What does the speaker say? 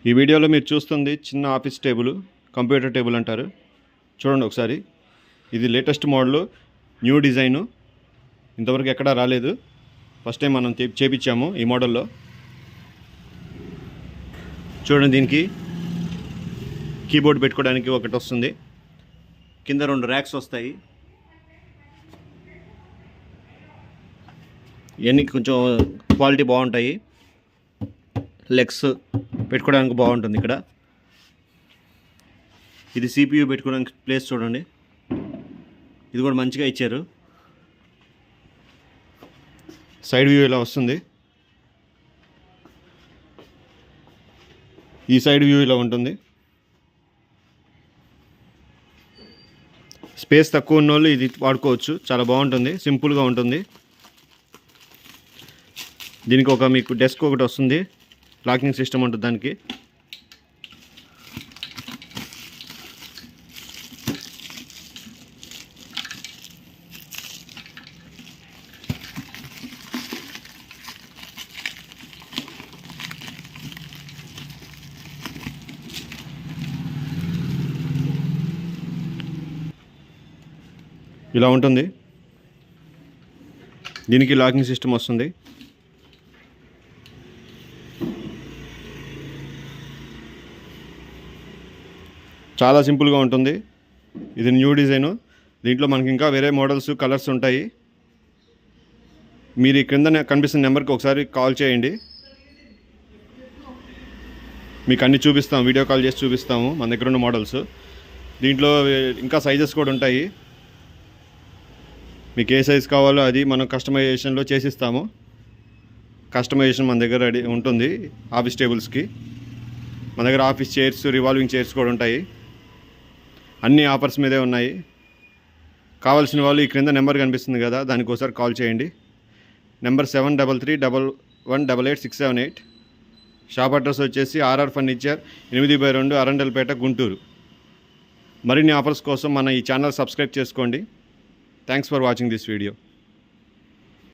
ఈ వీడియోలో మీరు చూస్తుంది చిన్న ఆఫీస్ టేబుల్, కంప్యూటర్ టేబుల్ అంటారు. చూడండి ఒకసారి. ఇది లేటెస్ట్ మోడల్, న్యూ డిజైను. ఇంతవరకు ఎక్కడా రాలేదు. ఫస్ట్ టైం మనం చేపించాము ఈ మోడల్లో. చూడండి, దీనికి కీబోర్డ్ పెట్టుకోవడానికి ఒకటి వస్తుంది. కింద 2 ర్యాక్స్ వస్తాయి. ఇవన్నీ కొంచెం క్వాలిటీ బాగుంటాయి. లెగ్స్ పెట్టుకోవడానికి బాగుంటుంది. ఇక్కడ ఇది CPU పెట్టుకోవడానికి ప్లేస్ చూడండి. ఇది కూడా మంచిగా ఇచ్చారు. సైడ్ వ్యూ ఇలా వస్తుంది. ఈ సైడ్ వ్యూ ఇలా ఉంటుంది. స్పేస్ తక్కువ ఉన్న వాళ్ళు ఇది వాడుకోవచ్చు. చాలా బాగుంటుంది, సింపుల్గా ఉంటుంది. దీనికి మీకు డెస్క్ ఒకటి వస్తుంది. లాకింగ్ సిస్టమ్ ఉంటుంది దానికి. ఇలా ఉంటుంది. దీనికి లాకింగ్ సిస్టమ్ వస్తుంది. చాలా సింపుల్గా ఉంటుంది. ఇది న్యూ డిజైను. దీంట్లో మనకి ఇంకా వేరే మోడల్స్, కలర్స్ ఉంటాయి. మీరు ఈ క్రింద కనిపిస్తున్న నెంబర్కి ఒకసారి కాల్ చేయండి. మీకు అన్నీ చూపిస్తాం, వీడియో కాల్ చేసి చూపిస్తాము మన దగ్గర ఉన్న మోడల్స్. దీంట్లో ఇంకా సైజెస్ కూడా ఉంటాయి. మీకు ఏ సైజ్ కావాలో అది మనం కస్టమైజేషన్లో చేసిస్తాము. కస్టమైజేషన్ మన దగ్గర రెడీ ఉంటుంది. ఆఫీస్ టేబుల్స్కి మన దగ్గర ఆఫీస్ చైర్స్, రివాల్వింగ్ చైర్స్ కూడా ఉంటాయి. అన్ని ఆఫర్స్ మీదే ఉన్నాయి. కావాల్సిన వాళ్ళు ఈ క్రింద నెంబర్ కనిపిస్తుంది కదా, దానికి ఒకసారి కాల్ చేయండి. నెంబర్ 7331188678. షాప్ అడ్రస్ వచ్చేసి ఆర్ఆర్ ఫర్నిచర్, 8/2, అరండల్పేట, గుంటూరు. మరిన్ని ఆఫర్స్ కోసం మన ఈ ఛానల్ సబ్స్క్రైబ్ చేసుకోండి. Thanks for watching this video.